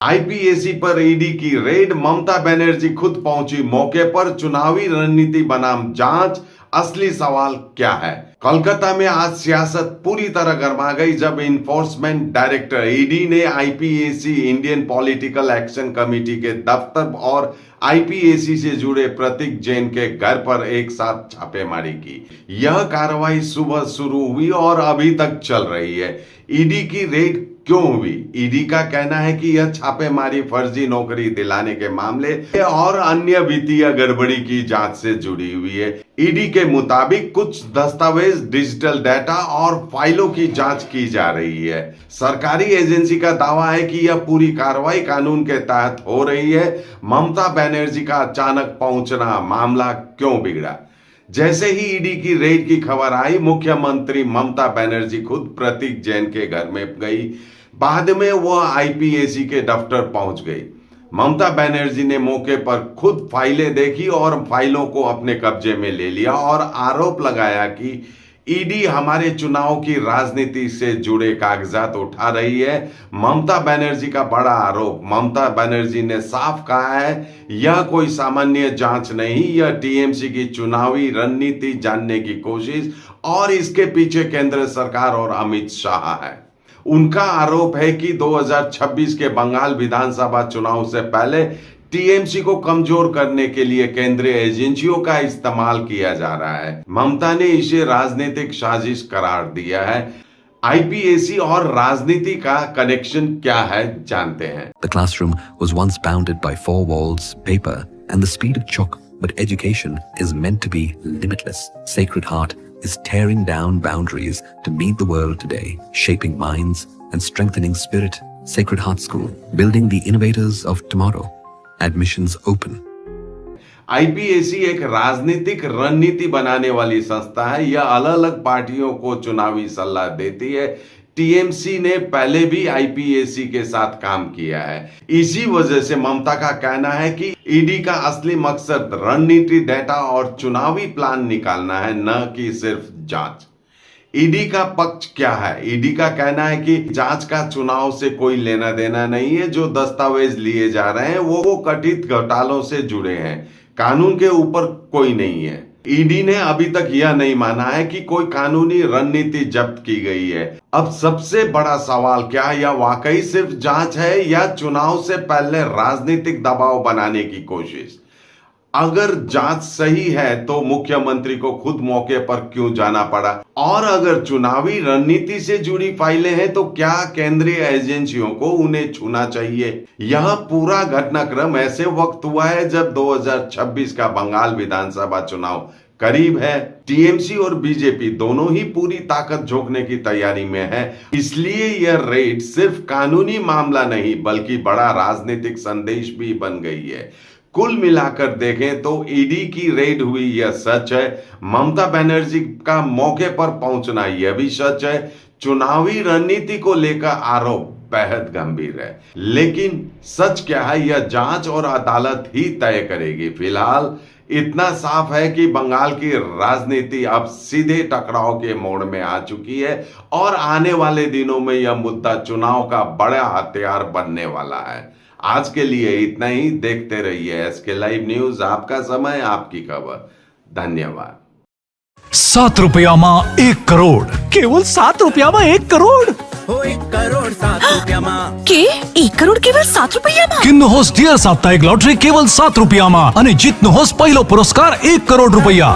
IPAC पर ED की red, Mamata Banerjee खुद पहुंची मौके पर, चुनावी रणनीति बनाम जांच, असली सवाल क्या है। कोलकाता में आज सियासत पूरी तरह गर्मा गई जब इन्फोर्समेंट डायरेक्टर ईडी ने IPAC Indian political action committee के दफ्तर और आईपीएसी से जुड़े प्रतीक जैन के घर पर एक साथ छापेमारी की। यह कार्रवाई सुबह शुरू हुई और अभी तक चल रही है। ईडी की रेड क्यों हुई? ईडी का कहना है कि यह छापेमारी फर्जी नौकरी दिलाने के मामले और अन्य वित्तीय गड़बड़ी की जांच से जुड़ी हुई है। ईडी के मुताबिक कुछ दस्तावेज, डिजिटल डाटा और फाइलों की जांच की जा रही है। सरकारी एजेंसी का दावा है कि यह पूरी कार्रवाई कानून के तहत हो रही है। ममता बनर्जी का अचानक पहुंचना, मामला क्यों बिगड़ा? जैसे ही ईडी की रेड की खबर आई, मुख्यमंत्री ममता बनर्जी खुद प्रतीक जैन के घर में गई। बाद में वह आईपीएसी के दफ्तर पहुंच गई। ममता बनर्जी ने मौके पर खुद फाइलें देखी और फाइलों को अपने कब्जे में ले लिया और आरोप लगाया कि ईडी हमारे चुनाव की राजनीति से जुड़े कागजात उठा रही है। ममता बनर्जी का बड़ा आरोप। ममता बनर्जी ने साफ कहा है, यह कोई सामान्य जांच नहीं, यह टीएमसी की चुनावी रणनीति जानने की कोशिश और इसके पीछे केंद्र सरकार और अमित शाह है। उनका आरोप है कि 2026 के बंगाल विधानसभा चुनाव से पहले टीएमसी को कमजोर करने के लिए केंद्रीय एजेंसियों का इस्तेमाल किया जा रहा है। ममता ने इसे राजनीतिक साजिश करार दिया है। आईपीएसी और राजनीति का कनेक्शन क्या है, जानते हैं। The classroom was once bounded by 4 walls, paper, and the speed of chalk, but education is meant to be limitless. Sacred Heart is tearing down boundaries to meet the world today, shaping minds and strengthening spirit. Sacred Heart School, building the innovators of tomorrow. Admissions open. IPAC एक राजनीतिक रणनीति बनाने वाली संस्था है। यह अलग अलग पार्टियों को चुनावी सलाह देती है। टीएमसी ने पहले भी आईपीएसी के साथ काम किया है। इसी वजह से ममता का कहना है कि ईडी का असली मकसद रणनीति, डेटा और चुनावी प्लान निकालना है, न कि सिर्फ जांच। ईडी का पक्ष क्या है? ईडी का कहना है कि जांच का चुनाव से कोई लेना देना नहीं है। जो दस्तावेज लिए जा रहे हैं वो कथित घोटालों से जुड़े हैं, कानून के ऊपर कोई नहीं है। ईडी ने अभी तक यह नहीं माना है कि कोई कानूनी रणनीति जब्त की गई है। अब सबसे बड़ा सवाल, क्या यह वाकई सिर्फ जांच है या चुनाव से पहले राजनीतिक दबाव बनाने की कोशिश? अगर जांच सही है तो मुख्यमंत्री को खुद मौके पर क्यों जाना पड़ा? और अगर चुनावी रणनीति से जुड़ी फाइलें हैं तो क्या केंद्रीय एजेंसियों को उन्हें छूना चाहिए? यह पूरा घटनाक्रम ऐसे वक्त हुआ है जब 2026 का बंगाल विधानसभा चुनाव करीब है। टीएमसी और बीजेपी दोनों ही पूरी ताकत झोंकने की तैयारी में है। इसलिए यह रेड सिर्फ कानूनी मामला नहीं बल्कि बड़ा राजनीतिक संदेश भी बन गई है। कुल मिलाकर देखें तो ईडी की रेड हुई, यह सच है। ममता बनर्जी का मौके पर पहुंचना, यह भी सच है। चुनावी रणनीति को लेकर आरोप बेहद गंभीर है, लेकिन सच क्या है यह जांच और अदालत ही तय करेगी। फिलहाल इतना साफ है कि बंगाल की राजनीति अब सीधे टकराव के मोड़ में आ चुकी है और आने वाले दिनों में यह मुद्दा चुनाव का बड़ा हथियार बनने वाला है। आज के लिए इतना ही। देखते रहिए एसके लाइव न्यूज, आपका समय, आपकी खबर। धन्यवाद। 7 રૂપિયામાં 1 કરોડ, કેવલ 7 રૂપિયામાં 1 કરોડ। हो 1 करोड़ 7 રૂપિયામાં કે 1 કરોડ કેવલ 7 રૂપિયામાં? કિન્નુ હોસ ડિયર સાપ્તાહિક લોટરી કેવલ 7 રૂપિયામાં અને જીતનો હોસ પહેલો પુરસ્કાર 1 કરોડ રૂપિયા।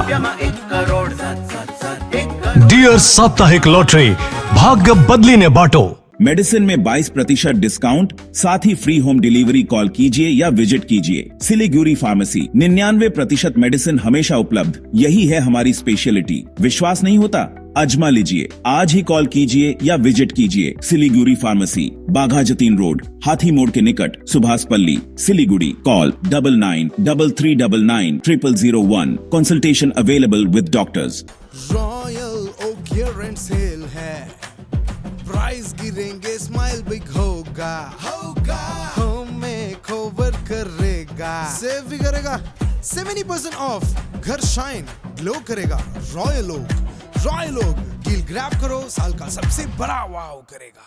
1 करोड़ 7 ડિયર સાપ્તાહિક લોટરી, ભાગ્ય બદલીને બાટો। मेडिसिन में 22% डिस्काउंट, साथ ही फ्री होम डिलीवरी। कॉल कीजिए या विजिट कीजिए सिलीगुड़ी फार्मेसी। 99% मेडिसिन हमेशा उपलब्ध, यही है हमारी स्पेशलिटी। विश्वास नहीं होता? अजमा लीजिए। आज ही कॉल कीजिए या विजिट कीजिए सिलीगुड़ी फार्मेसी, बाघा जतीन रोड, हाथी मोड़ के निकट, Subhash Pally, Siliguri. Call 993399 0001। Consultation available with doctors. Royal oak year end sale है, प्राइस गिरेंगे, स्माइल बिग होगा, हमें कवर करेगा, सेव भी करेगा। 70% ऑफ, घर शाइन ग्लो करेगा। रॉयल ओक डील ग्रैब करो, साल का सबसे बड़ा वाव करेगा।